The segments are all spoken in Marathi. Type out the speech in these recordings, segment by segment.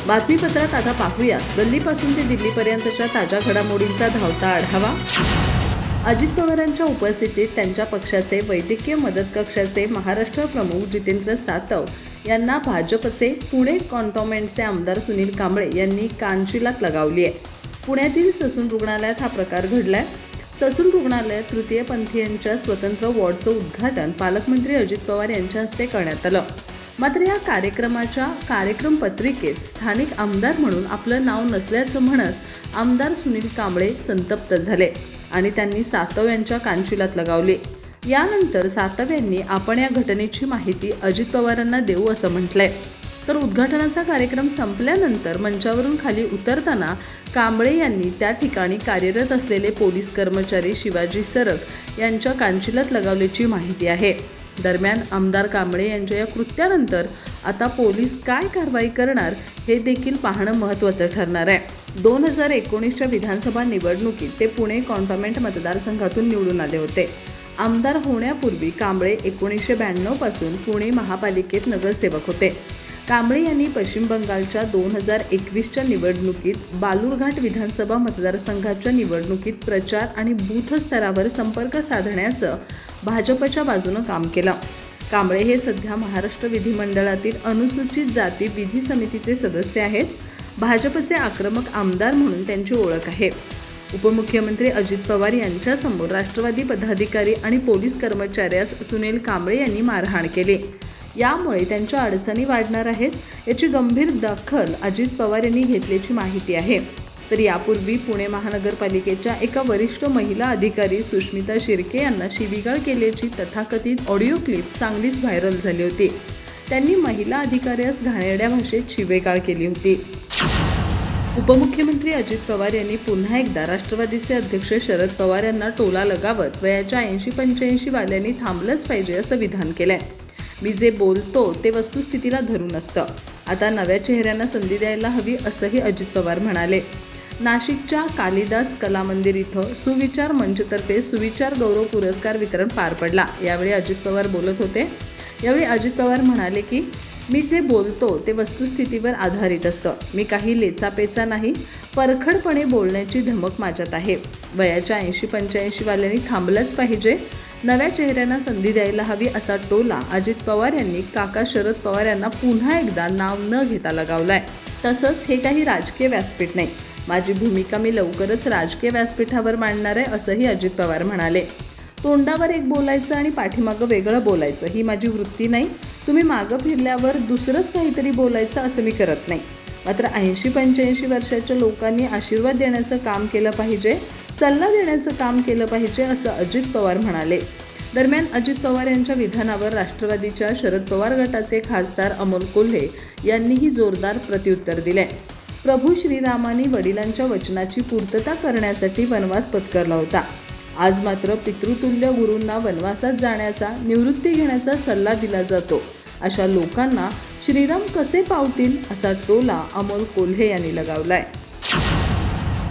बातमीपत्रात आता पाहूयात गल्लीपासून ते दिल्लीपर्यंतच्या ताज्या घडामोडींचा धावता आढावा। अजित पवारांच्या उपस्थितीत त्यांच्या पक्षाचे वैद्यकीय मदत कक्षाचे महाराष्ट्र प्रमुख जितेंद्र सातव यांना भाजपचे पुणे कॅन्टोन्मेंटचे आमदार सुनील कांबळे यांनी कानशिलात लगावली आहे। पुण्यातील ससून रुग्णालयात हा प्रकार घडलाय। ससून रुग्णालयात तृतीयपंथीयांच्या स्वतंत्र वॉर्डचं उद्घाटन पालकमंत्री अजित पवार यांच्या हस्ते करण्यात आलं। मात्र या कार्यक्रमाच्या कार्यक्रम पत्रिकेत स्थानिक आमदार म्हणून आपलं नाव नसल्याचं म्हणत आमदार सुनील कांबळे संतप्त झाले आणि त्यांनी सातव यांच्या कानशिलात लगावले। यानंतर सातव यांनी आपण या घटनेची माहिती अजित पवारांना देऊ असं म्हटलंय। तर उद्घाटनाचा कार्यक्रम संपल्यानंतर मंचावरून खाली उतरताना कांबळे यांनी त्या ठिकाणी कार्यरत असलेले पोलीस कर्मचारी शिवाजी सरग यांच्या कानशिलात लगावल्याची माहिती आहे। दरम्यान आमदार कांबळे यांच्या या कृत्यानंतर आता पोलीस काय कारवाई करणार हे देखील पाहणं महत्त्वाचं ठरणार आहे। 2019च्या विधानसभा निवडणुकीत ते पुणे कॅन्टोन्मेंट मतदारसंघातून निवडून आले होते। आमदार होण्यापूर्वी कांबळे 1992 पासून पुणे महापालिकेत नगरसेवक होते। कांबळे यांनी पश्चिम बंगालच्या 2021च्या निवडणुकीत बालुरघाट विधानसभा मतदारसंघाच्या निवडणुकीत प्रचार आणि बूथ स्तरावर संपर्क साधण्याचं भाजपच्या बाजूनं काम केलं। कांबळे हे सध्या महाराष्ट्र विधिमंडळातील अनुसूचित जाती विधी समितीचे सदस्य आहेत। भाजपचे आक्रमक आमदार म्हणून त्यांची ओळख आहे। उपमुख्यमंत्री अजित पवार यांच्यासमोर राष्ट्रवादी पदाधिकारी आणि पोलीस कर्मचाऱ्यास सुनील कांबळे यांनी मारहाण केली। यामुळे त्यांच्या अडचणी वाढणार आहेत, याची गंभीर दखल अजित पवार यांनी घेतल्याची माहिती आहे। तर यापूर्वी पुणे महानगरपालिकेच्या एका वरिष्ठ महिला अधिकारी सुष्मिता शिर्के यांना शिवीगाळ केल्याची तथाकथित ऑडिओ क्लिप चांगलीच व्हायरल झाली होती। त्यांनी महिला अधिकाऱ्यास घाणेरड्या भाषेत शिवीगाळ केली होती। उपमुख्यमंत्री अजित पवार यांनी पुन्हा एकदा राष्ट्रवादीचे अध्यक्ष शरद पवार यांना टोला लगावत वयाच्या 80-85 वाल्यांनी थांबलंच पाहिजे असं विधान केलंय। मी जे बोलतो ते वस्तुस्थितीला धरून असतं, आता नव्या चेहऱ्यांना संधी द्यायला हवी असंही अजित पवार म्हणाले। नाशिकच्या कालिदास कला मंदिर इथं सुविचार मंचतर्फे सुविचार गौरव पुरस्कार वितरण पार पडला। यावेळी अजित पवार बोलत होते। यावेळी अजित पवार म्हणाले की मी जे बोलतो ते वस्तुस्थितीवर आधारित असतं, मी काही लेचापेचा नाही, परखडपणे बोलण्याची धमक माझ्यात आहे। वयाच्या 80-85 वाल्यांनी थांबलंच पाहिजे, नव्या चेहऱ्यांना संधी द्यायला हवी असा टोला अजित पवार यांनी काका शरद पवार यांना पुन्हा एकदा नाव न घेता लगावलाय। तसंच हे काही राजकीय व्यासपीठ नाही, माझी भूमिका मी लवकरच राजकीय व्यासपीठावर मांडणार आहे असंही अजित पवार म्हणाले। तोंडावर एक बोलायचं आणि पाठीमागं वेगळं बोलायचं ही माझी वृत्ती नाही, तुम्ही मागं फिरल्यावर दुसरंच काहीतरी बोलायचं असं मी करत नाही। मात्र 80-85 वर्षाच्या लोकांनी आशीर्वाद देण्याचं काम केलं पाहिजे, सल्ला देण्याचं काम केलं पाहिजे असं अजित पवार म्हणाले। दरम्यान अजित पवार यांच्या विधानावर राष्ट्रवादीच्या शरद पवार गटाचे खासदार अमोल कोल्हे यांनीही जोरदार प्रत्युत्तर दिले। प्रभू श्रीरामांनी वडिलांच्या वचनाची पूर्तता करण्यासाठी वनवास पत्करला होता। आज मात्र पितृतुल्य गुरूंना वनवासात जाण्याचा, निवृत्ती घेण्याचा सल्ला दिला जातो। अशा लोकांना श्रीराम कसे पावतील असा टोला अमोल कोल्हे यांनी लगावलाय।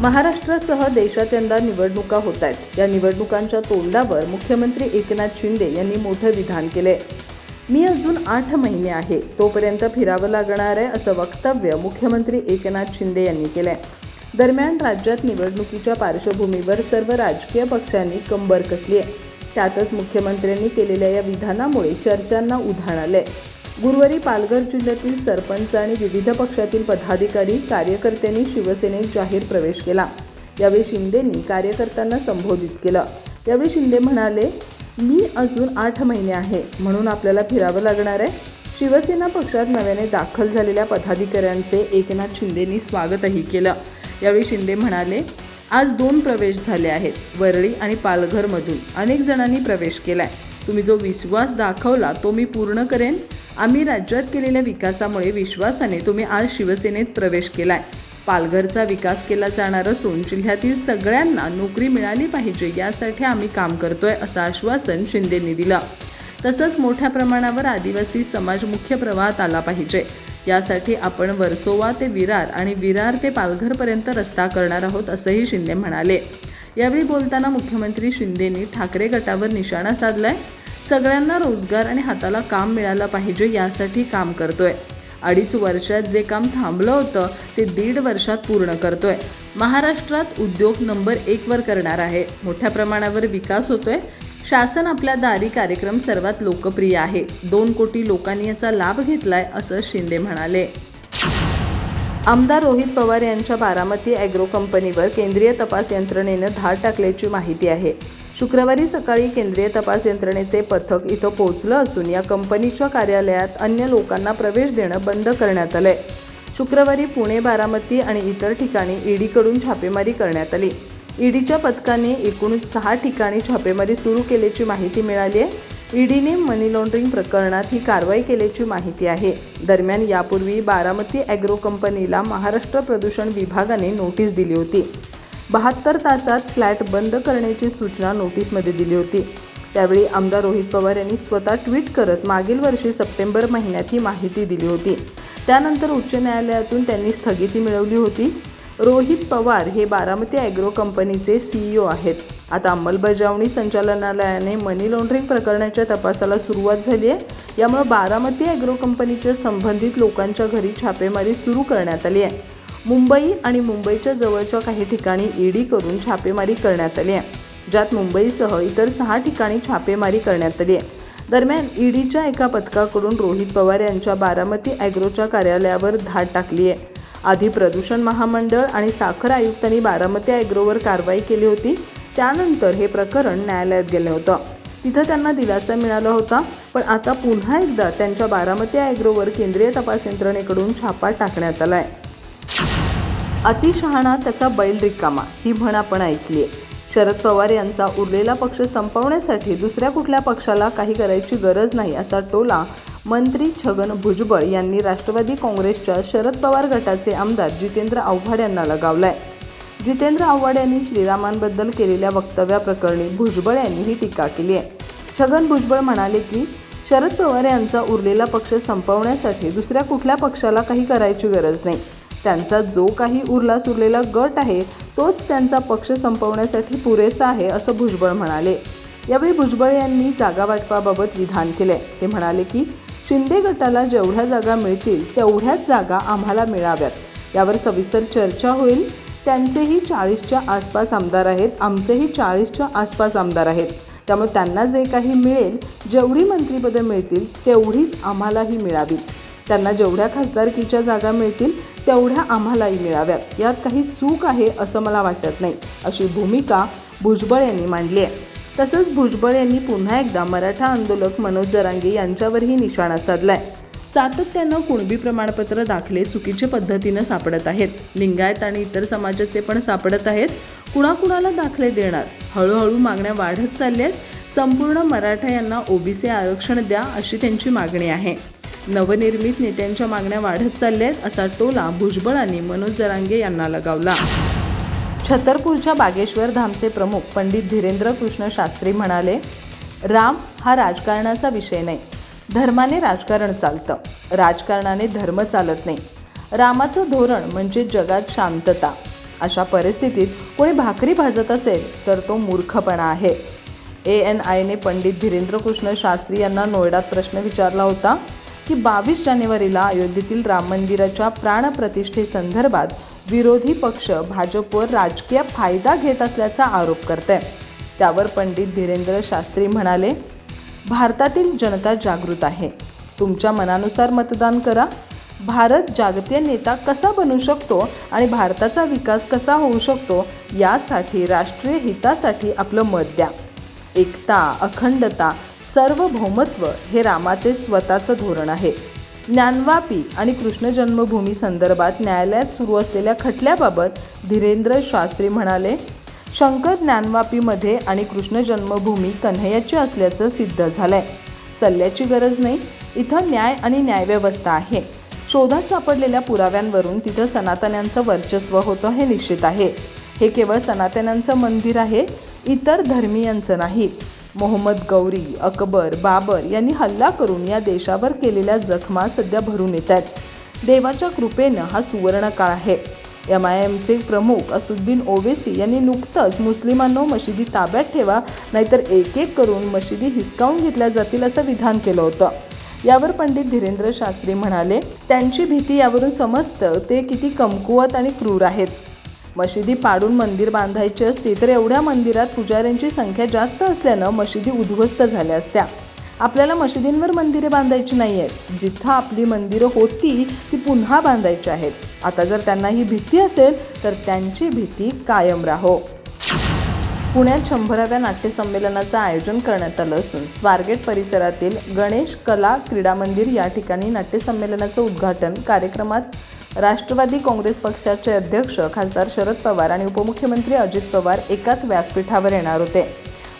महाराष्ट्रासह देशात यंदा निवडणुका होत आहेत। या निवडणुकांच्या तोंडावर मुख्यमंत्री एकनाथ शिंदे यांनी मोठं विधान केले। मी अजून 8 महिने आहे, तोपर्यंत फिरावं लागणार आहे असं वक्तव्य मुख्यमंत्री एकनाथ शिंदे यांनी केलंय। दरम्यान राज्यात निवडणुकीच्या पार्श्वभूमीवर सर्व राजकीय पक्षांनी कंबर कसली आहे। त्यातच मुख्यमंत्र्यांनी केलेल्या या विधानामुळे चर्चांना उधाण आलंय। गुरुवारी पालघर जिल्ह्यातील सरपंच आणि विविध पक्षातील पदाधिकारी कार्यकर्त्यांनी शिवसेनेत जाहीर प्रवेश केला। यावेळी शिंदेंनी कार्यकर्त्यांना संबोधित केलं। यावेळी शिंदे म्हणाले, मी अजून 8 महिने आहे म्हणून आपल्याला फिरावं लागणार आहे। शिवसेना पक्षात नव्याने दाखल झालेल्या पदाधिकाऱ्यांचे एकनाथ शिंदेंनी स्वागतही केलं। यावेळी शिंदे म्हणाले, आज 2 प्रवेश झाले आहेत, वरळी आणि पालघरमधून अनेक जणांनी प्रवेश केलाय। तुम्ही जो विश्वास दाखवला तो मी पूर्ण करेन। आम्ही राज्यात केलेल्या विकासामुळे विश्वासाने तुम्ही आज शिवसेनेत प्रवेश केलाय। पालघरचा विकास केला जाणार असून जिल्ह्यातील सगळ्यांना नोकरी मिळाली पाहिजे यासाठी आम्ही काम करतोय असं आश्वासन शिंदेंनी दिलं। तसंच मोठ्या प्रमाणावर आदिवासी समाज मुख्य प्रवाहात आला पाहिजे, यासाठी आपण वर्सोवा ते विरार आणि विरार ते पालघरपर्यंत रस्ता करणार आहोत असंही शिंदे म्हणाले। यावेळी बोलताना मुख्यमंत्री शिंदेंनी ठाकरे गटावर निशाणा साधलाय। सगळ्यांना रोजगार आणि हाताला काम मिळालं पाहिजे यासाठी काम करतोय। 2.5 वर्षात जे काम थांबलं होतं ते 1.5 वर्षात पूर्ण करतोय. महाराष्ट्रात उद्योग नंबर 1 वर करणार आहे. मोठ्या प्रमाणावर विकास होतोय. शासन आपल्या दारी कार्यक्रम सर्वात लोकप्रिय आहे. 2 कोटी लोकांनी याचा लाभ घेतलाय असं शिंदे म्हणाले. आमदार रोहित पवार यांच्या बारामती ॲग्रो कंपनीवर केंद्रीय तपास यंत्रणेनं धाड टाकल्याची माहिती आहे. शुक्रवारी सकाळी केंद्रीय तपास यंत्रणेचे पथक इथं पोहोचलं असून या कंपनीच्या कार्यालयात अन्य लोकांना प्रवेश देणं बंद करण्यात आलंय. शुक्रवारी पुणे, बारामती आणि इतर ठिकाणी ईडीकडून छापेमारी करण्यात आली. ईडीच्या पथकाने एकूण 6 ठिकाणी छापेमारी सुरू केल्याची माहिती मिळाली आहे. ईडीने मनी लॉन्ड्रिंग प्रकरणात ही कारवाई केल्याची माहिती आहे. दरम्यान यापूर्वी बारामती ॲग्रो कंपनीला महाराष्ट्र प्रदूषण विभागाने नोटीस दिली होती. 72 तासात फ्लॅट बंद करण्याची सूचना नोटीसमध्ये दिली होती. त्यावेळी आमदार रोहित पवार यांनी स्वतः ट्विट करत मागील वर्षी सप्टेंबर महिन्यात ही माहिती दिली होती. त्यानंतर उच्च न्यायालयातून त्यांनी स्थगिती मिळवली होती. रोहित पवार हे बारामती ॲग्रो कंपनीचे CEO आहेत. आता अंमलबजावणी संचालनालयाने मनी लॉन्ड्रिंग प्रकरणाच्या तपासाला सुरुवात झाली आहे. यामुळे बारामती ॲग्रो कंपनीच्या संबंधित लोकांच्या घरी छापेमारी सुरू करण्यात आली आहे. मुंबई आणि मुंबईच्या जवळच्या काही ठिकाणी ईडी करून छापेमारी करण्यात आली आहे, ज्यात मुंबईसह इतर 6 ठिकाणी छापेमारी करण्यात आली आहे. दरम्यान ईडीच्या एका पथकाकडून रोहित पवार यांच्या बारामती ॲग्रोच्या कार्यालयावर धाड टाकली आहे. आधी प्रदूषण महामंडळ आणि साखर आयुक्तांनी बारामती ॲग्रोवर कारवाई केली होती. त्यानंतर हे प्रकरण न्यायालयात गेलं होतं. तिथं त्यांना दिलासा मिळाला होता. पण आता पुन्हा एकदा त्यांच्या बारामती ॲग्रोवर केंद्रीय तपास यंत्रणेकडून छापा टाकण्यात आलाय. अतिशहाणा त्याचा बैल रिकामा ही म्हण आपण ऐकली आहे. शरद पवार यांचा उरलेला पक्ष संपवण्यासाठी दुसऱ्या कुठल्या पक्षाला काही करायची गरज नाही असा टोला मंत्री छगन भुजबळ यांनी राष्ट्रवादी काँग्रेसच्या शरद पवार गटाचे आमदार जितेंद्र आव्हाड यांना लगावलाय. जितेंद्र आव्हाड यांनी श्रीरामांबद्दल केलेल्या वक्तव्याप्रकरणी भुजबळ यांनी ही टीका केली आहे. छगन भुजबळ म्हणाले की शरद पवार यांचा उरलेला पक्ष संपवण्यासाठी दुसऱ्या कुठल्या पक्षाला काही करायची गरज नाही. त्यांचा जो काही उरला सुरलेला गट आहे तोच त्यांचा पक्ष संपवण्यासाठी पुरेसा आहे असं भुजबळ म्हणाले. यावेळी भुजबळ यांनी जागा वाटपाबाबत विधान केले. ते म्हणाले की शिंदे गटाला जेवढ्या जागा मिळतील तेवढ्याच जागा आम्हाला मिळाव्यात. यावर सविस्तर चर्चा होईल. त्यांचेही 40च्या आसपास आमदार आहेत, आमचेही 40च्या आसपास आमदार आहेत. त्यामुळे त्यांना जे काही मिळेल, जेवढी मंत्रिपदं मिळतील तेवढीच आम्हालाही मिळावी. त्यांना जेवढ्या खासदारकीच्या जागा मिळतील तेवढ्या आम्हालाही मिळाव्यात. यात काही चूक आहे असं मला वाटत नाही, अशी भूमिका भुजबळ यांनी मांडली आहे. तसंच भुजबळ यांनी पुन्हा एकदा मराठा आंदोलक मनोज जरांगे यांच्यावरही निशाणा साधलाय. सातत्यानं कुणबी प्रमाणपत्र दाखले चुकीच्या पद्धतीनं सापडत आहेत. लिंगायत आणि इतर समाजाचे पण सापडत आहेत. कुणाकुणाला दाखले देणार? हळूहळू मागण्या वाढत चालल्या आहेत. संपूर्ण मराठा यांना OBC आरक्षण द्या अशी त्यांची मागणी आहे. नवनिर्मित नेत्यांच्या मागण्या वाढत चालल्या आहेत असा टोला भुजबळांनी मनोज जरांगे यांना लगावला. छतरपूरच्या बागेश्वर धामचे प्रमुख पंडित धीरेंद्र कृष्ण शास्त्री म्हणाले, राम हा राजकारणाचा विषय नाही. धर्माने राजकारण चालतं, राजकारणाने धर्म चालत नाही. रामाचं धोरण म्हणजे जगात शांतता. अशा परिस्थितीत कोणी भाकरी भाजत असेल तर तो मूर्खपणा आहे. ANIने पंडित धीरेंद्र कृष्ण शास्त्री यांना नोएडात प्रश्न विचारला होता की 22 जानेवारीला अयोध्येतील राम मंदिराच्या प्राणप्रतिष्ठेसंदर्भात विरोधी पक्ष भाजपवर राजकीय फायदा घेत असल्याचा आरोप करते. त्यावर पंडित धीरेंद्र शास्त्री म्हणाले, भारतातील जनता जागृत आहे. तुमच्या मनानुसार मतदान करा. भारत जागतिक नेता कसा बनू शकतो आणि भारताचा विकास कसा होऊ शकतो यासाठी राष्ट्रीय हितासाठी आपलं मत द्या. एकता, अखंडता, सार्वभौमत्व हे रामाचे स्वतःचं धोरण आहे. ज्ञानवापी आणि कृष्ण जन्मभूमी संदर्भात न्यायालयात सुरू असलेल्या खटल्याबाबत धीरेंद्र शास्त्री म्हणाले, शंकर ज्ञानवापीमध्ये आणि कृष्ण जन्मभूमी कन्हैयाची असल्याचं सिद्ध झालंय. सल्ल्याची गरज नाही. इथं न्याय आणि न्यायव्यवस्था आहे. शोधात सापडलेल्या पुराव्यांवरून तिथं सनातन्यांचं वर्चस्व होतं हे निश्चित आहे. हे केवळ सनातन्यांचं मंदिर आहे, इतर धर्मीयांचं नाही. मोहम्मद गौरी, अकबर, बाबर यांनी हल्ला करून या देशावर केलेल्या जखमा सध्या भरून येत आहेत. देवाच्या कृपेनं हा सुवर्ण काळ आहे. MIMचे प्रमुख असुद्दीन ओवेसी यांनी नुकतंच मुस्लिमांनो मशिदी ताब्यात ठेवा, नाहीतर एक एक करून मशिदी हिसकावून घेतल्या जातील असं विधान केलं होतं. यावर पंडित धीरेंद्र शास्त्री म्हणाले, त्यांची भीती यावरून समजतं ते किती कमकुवत आणि क्रूर आहेत. मशिदी पाडून मंदिर बांधायची असती तर एवढ्या मंदिरात पुजाऱ्यांची संख्या जास्त असल्यानं मशिदी उद्ध्वस्त झाल्या असत्या. आपल्याला मशिदींवर मंदिरे बांधायची नाही आहेत. जिथं आपली मंदिरं होती ती पुन्हा बांधायची आहेत. आता जर त्यांना ही भीती असेल तर त्यांची भीती कायम राहो. पुण्यात 100व्या नाट्यसंमेलनाचं आयोजन करण्यात आलं असून स्वारगेट परिसरातील गणेश कला क्रीडा मंदिर या ठिकाणी नाट्यसंमेलनाचं उद्घाटन कार्यक्रमात राष्ट्रवादी काँग्रेस पक्षाचे अध्यक्ष खासदार शरद पवार आणि उपमुख्यमंत्री अजित पवार एकाच व्यासपीठावर येणार होते.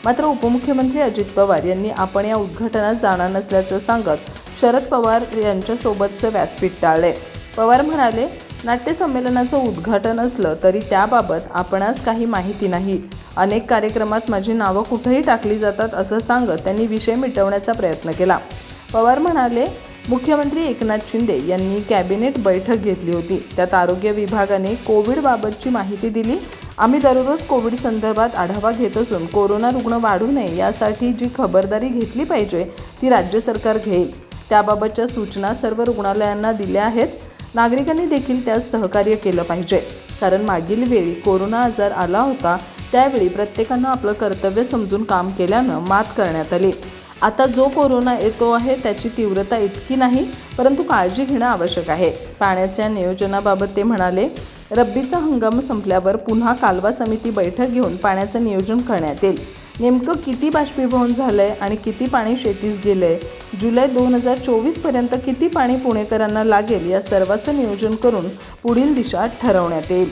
मात्र उपमुख्यमंत्री अजित पवार यांनी आपण या उद्घाटनात जाणार नसल्याचं सांगत शरद पवार यांच्यासोबतचं व्यासपीठ टाळले. पवार म्हणाले, नाट्यसंमेलनाचं उद्घाटन असलं तरी त्याबाबत आपणास काही माहिती नाही. अनेक कार्यक्रमात माझी नावं कुठेही टाकली जातात असं सांगत त्यांनी विषय मिटवण्याचा प्रयत्न केला. पवार म्हणाले, मुख्यमंत्री एकनाथ शिंदे यांनी कॅबिनेट बैठक घेतली होती. त्यात आरोग्य विभागाने कोविडबाबतची माहिती दिली. आम्ही दररोज कोविड संदर्भात आढावा घेत असून कोरोना रुग्ण वाढू नये यासाठी जी खबरदारी घेतली पाहिजे ती राज्य सरकार घेईल. त्याबाबतच्या सूचना सर्व रुग्णालयांना दिल्या आहेत. नागरिकांनी देखील त्यास सहकार्य केलं पाहिजे, कारण मागील वेळी कोरोना आजार आला होता त्यावेळी प्रत्येकानं आपलं कर्तव्य समजून काम केल्यानं मात करण्यात आली. आता जो कोरोना येतो आहे त्याची तीव्रता इतकी नाही, परंतु काळजी घेणं आवश्यक आहे. पाण्याच्या नियोजनाबाबत ते म्हणाले, रब्बीचा हंगाम संपल्यावर पुन्हा कालवा समिती बैठक घेऊन पाण्याचं नियोजन करण्यात येईल. नेमकं किती बाष्पीभवन झालंय आणि किती पाणी शेतीस गेलंय, जुलै 2024पर्यंत किती पाणी पुणेकरांना लागेल या सर्वाचं नियोजन करून पुढील दिशा ठरवण्यात येईल.